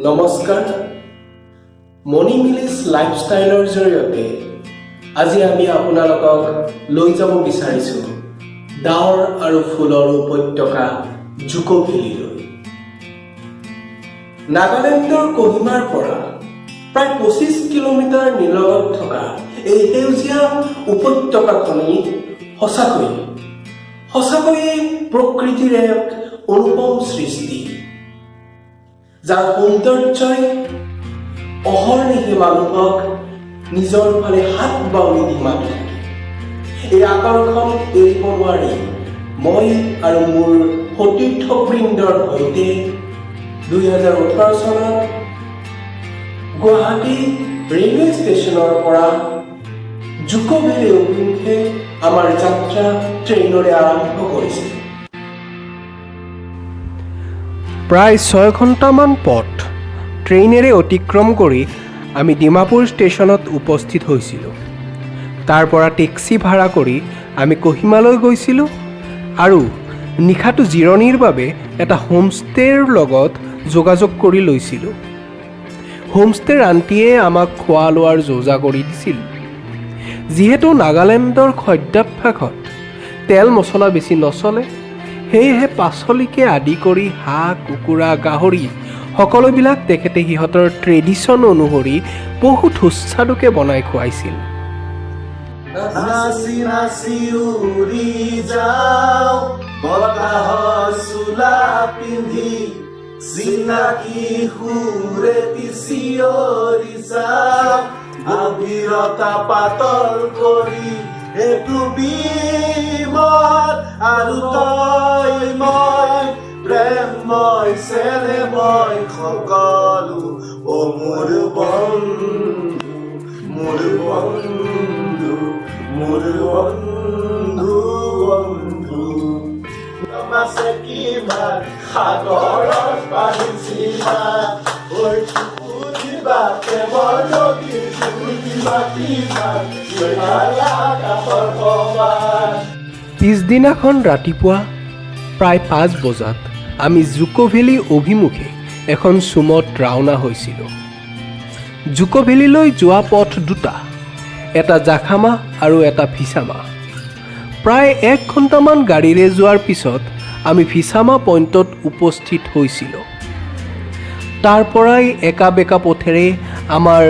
নমস্কাৰ মনি মিলিছ লাইফষ্টাইলৰ জৰিয়তে আজি আমি আপোনালোকক লৈ যাব বিচাৰিছোঁ ডাৱৰ আৰু ফুলৰ উপত্যকা জুকো ভেলীলৈ। নাগালেণ্ডৰ কোহিমাৰ পৰা প্ৰায় 25 কিলোমিটাৰ নিলগত থকা এই সেউজীয়া উপত্যকাখনি সঁচাকৈয়ে প্ৰকৃতিৰ এক অনুপম সৃষ্টি, যাৰ সৌন্দৰ্যই অহৰ্নিশে মানুহক নিজৰ ফালে হাত বাউলি দি মাতি থাকে। এই আকৰ্ষণ এৰিব নোৱাৰি মই আৰু মোৰ সতীৰ্থবৃন্দৰ সৈতে 2018 চনত গুৱাহাটী ৰেলৱে ষ্টেচনৰ পৰা জুকো ভেলী অভিমুখে আমাৰ যাত্ৰা ট্ৰেইনৰে আৰম্ভ কৰিছিল। প্ৰায় 6 ঘণ্টামান পথ ট্ৰেইনেৰে অতিক্ৰম কৰি আমি ডিমাপুৰ ষ্টেচনত উপস্থিত হৈছিলোঁ। তাৰ পৰা টেক্সি ভাড়া কৰি আমি কোহিমালৈ গৈছিলোঁ আৰু নিশাটো জিৰণিৰ বাবে এটা হোমষ্টেৰ লগত যোগাযোগ কৰি লৈছিলোঁ। হোমষ্টেৰ আণ্টিয়ে আমাক খোৱা লোৱাৰ যোজা কৰি দিছিল। যিহেতু নাগালেণ্ডৰ খাদ্যাভ্যাসত তেল মছলা বেছি নচলে, সেয়েহে পাচলিকে আদি কৰি হাঁহ, কুকুৰা, গাহৰি সকলোবিলাক তেখেতে সিহঁতৰ ট্ৰেডিশ্যন অনুসৰি বহুত সুস্বাদুকে বনাই খুৱাইছিল। নাচি নাচি উৰি যাওঁ বতাহৰ চোলা পিন্ধি, চিনাকি সুৰেতি চিঞৰি যাওঁ গভীৰতা পাতল কৰি, এইটো বিমত আৰু তই মই প্ৰেমময় চেনেময় সকলো অ মোৰ বন্ধু, মোৰ বন্ধু, মোৰ বন্ধু বন্ধু। আছে কিমান সাগৰৰ পানী চিমা, ঐ সুধিবা প্ৰেমৰ নদী, সুধিবা কিমান আকাশৰ সমান। পিছদিনাখন ৰাতিপুৱা প্ৰায় 5 বজাত আমি জুকো ভেলী অভিমুখে এখন চুমত ৰাওনা হৈছিলোঁ। জুকো ভেলীলৈ যোৱা পথ দুটা, এটা জাখামা আৰু এটা ফিছামা। প্ৰায় 1 ঘণ্টামান গাড়ীৰে যোৱাৰ পিছত আমি ফিছামা পইণ্টত উপস্থিত হৈছিলোঁ। তাৰ পৰাই একা বেকা পথেৰে আমাৰ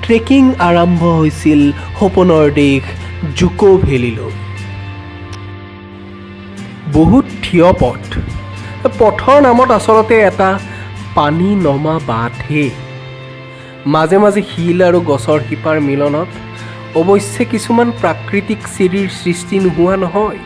ট্ৰেকিং আৰম্ভ হৈছিল সপোনৰ দেশ জুকো ভেলীলৈ। বহুত থিয় পথ, পথৰ নামত আচলতে এটা পানী নমা বাটহে। মাজে মাজে শিল আৰু গছৰ শিপাৰ মিলনত অৱশ্যে কিছুমান প্ৰাকৃতিক চিৰিৰ সৃষ্টি নোহোৱা নহয়।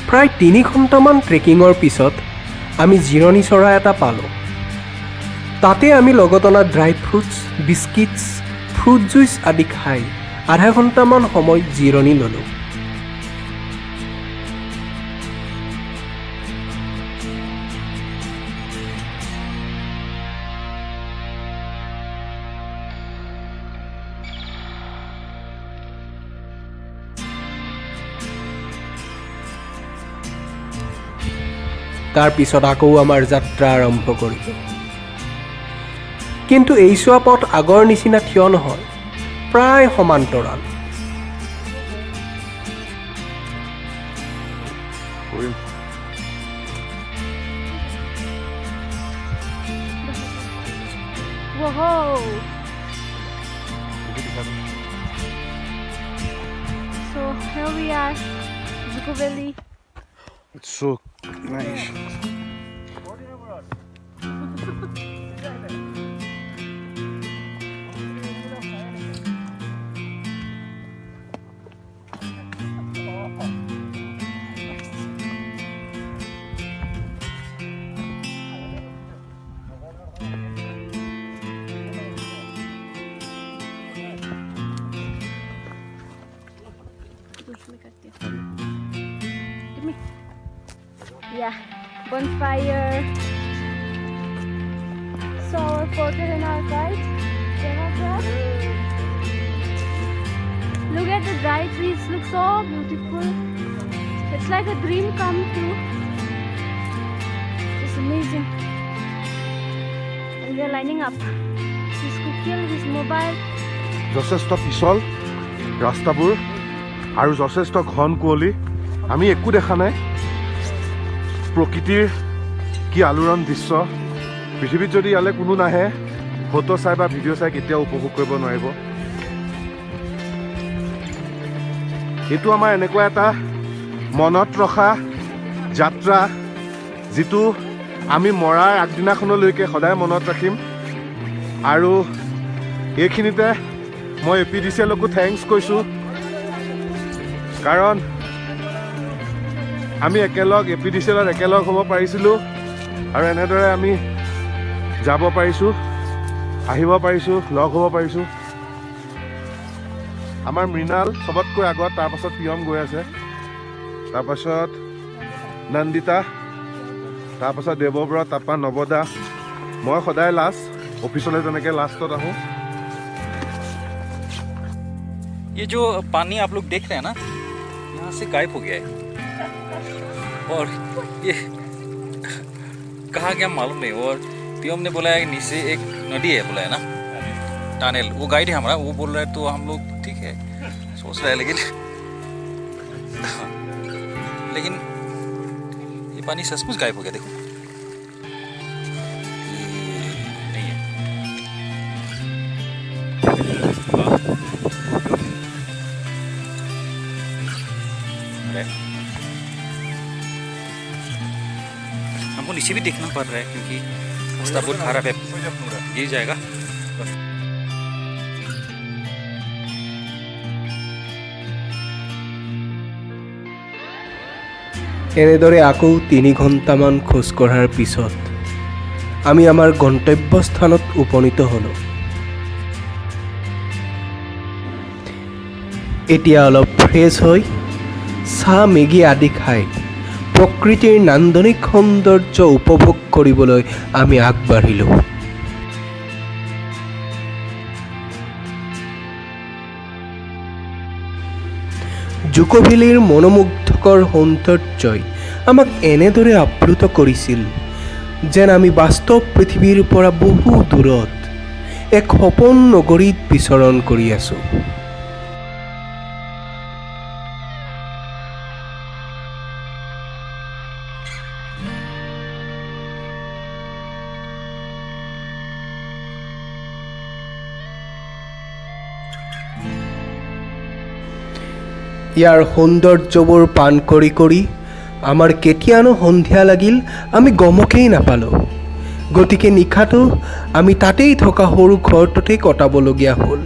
প্ৰায় 3 ঘণ্টামান ট্ৰেকিঙৰ পিছত আমি জিৰণি চৰা এটা পালোঁ। তাতে আমি লগত অনা dry fruits, biscuits, fruit juice আদি খাই আধা ঘণ্টামান সময় জিৰণি ল'লোঁ। তাৰ পিছত আকৌ আমাৰ যাত্ৰা আৰম্ভ কৰিলোঁ। কিন্তু এই চোৱা পথ আগৰ নিচিনা থিয় নহয়, প্ৰায় সমান্তৰাল। Whoa! So here we are, Zuko Valley. It's so nice. Give me. Yeah, bonfire. So our photo and our guide. Look at the dry trees. Look so beautiful. It's like a dream come true. It's amazing. And we are lining up. His cookie, his mobile. যথেষ্ট পিছল ৰাস্তাবোৰ আৰু যথেষ্ট ঘন কুঁৱলী। আমি একো দেখা নাই। প্ৰকৃতিৰ কি আলোড়ন দৃশ্য। পৃথিৱীত যদি ইয়ালৈ কোনো নাহে, ফটো চাই বা ভিডিঅ' চাই কেতিয়াও উপভোগ কৰিব নোৱাৰিব। এইটো আমাৰ এনেকুৱা এটা মনত ৰখা যাত্ৰা, যিটো আমি মৰাৰ আগদিনাখনলৈকে সদায় মনত ৰাখিম। আৰু এইখিনিতে মই APDCLকো থেংকছ কৈছোঁ, কাৰণ আমি APDCLত একেলগ হ'ব পাৰিছিলোঁ আৰু এনেদৰে আমি যাব পাৰিছোঁ, আহিব পাৰিছোঁ, লগ হ'ব পাৰিছোঁ। আমাৰ মৃণাল চবতকৈ আগত, তাৰপাছত প্ৰিয়ম গৈ আছে, তাৰপাছত নন্দিতা, তাৰপাছত দেৱব্ৰত, তাৰপৰা নৱদা। মই সদায় লাষ্ট, অফিচলৈ যেনেকৈ লাষ্টত আহোঁ। ये जो पानी आप लोग देख रहे हैं ना, यहाँ से गायब हो गया है और ये कहाँ गया मालूम नहीं। और पीएम ने बोला है नीचे एक नदी है, बोला है ना टनल। वो गाइड है हमारा, वो बोल रहा है तो हम लोग ठीक है सोच रहे हैं, लेकिन ये पानी सचमुच गायब हो गया। देखो नहीं है। हमको नीचे भी देखना पड़ रहा है क्योंकि रास्ता बहुत खराब है, गिर जाएगा। এনেদৰে আকৌ 3 ঘণ্টামান খোজ কঢ়াৰ পিছত আমি আমাৰ গন্তব্যস্থানত উপনীত হ'লোঁ। এতিয়া অলপ ফ্ৰেছ হৈ চাহ মেগী আদি খাই প্ৰকৃতিৰ নান্দনিক সৌন্দৰ্য উপভোগ কৰিবলৈ আমি আগবাঢ়িলোঁ। জুকো ভেলীৰ মনোমুগ্ধকৰ সৌন্দৰ্যই আমাক এনেদৰে আপ্লুত কৰিছিল যেন আমি বাস্তৱ পৃথিৱীৰ পৰা বহু দূৰত এক সপোন নগৰীত বিচৰণ কৰি আছোঁ। ইয়াৰ সৌন্দৰ্যবোৰ পান কৰি কৰি আমাৰ কেতিয়ানো সন্ধিয়া লাগিল আমি গমকেই নাপালোঁ। গতিকে নিশাটো আমি তাতেই থকা সৰু ঘৰটোতেই কটাবলগীয়া হ'ল।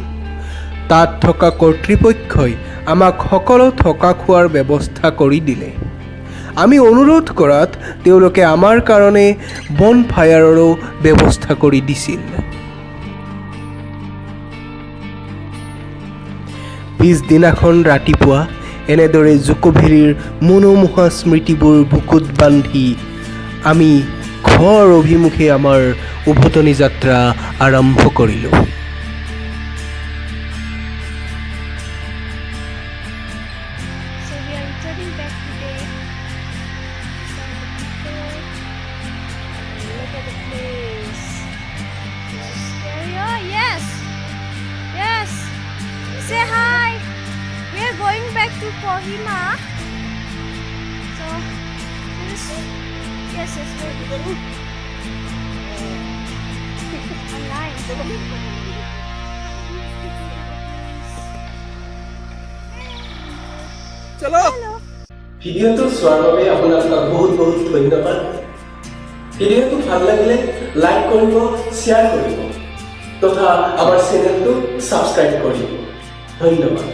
তাত থকা কৰ্তৃপক্ষই আমাক সকলো থকা খোৱাৰ ব্যৱস্থা কৰি দিলে। আমি অনুৰোধ কৰাত তেওঁলোকে আমাৰ কাৰণে বনফায়াৰৰো ব্যৱস্থা কৰি দিছিল। পিছদিনাখন ৰাতিপুৱা এনেদৰে জুকো ভেলীৰ মনোমোহা স্মৃতিবোৰ বুকুত বান্ধি আমি ঘৰ অভিমুখে আমাৰ উভতনি যাত্ৰা আৰম্ভ কৰিলোঁ। So we are returning back today. So the people to Kohima. So, yes, yes, very good. Online. চলো ভিডিঅ'টো চোৱাৰ বাবে আপোনালোকক বহুত বহুত ধন্যবাদ ভিডিঅ'টো ভাল লাগিলে লাইক কৰিব শ্বেয়াৰ কৰিব তথা আমাৰ চেনেলটো ছাবস্ক্ৰাইব কৰিব ধন্যবাদ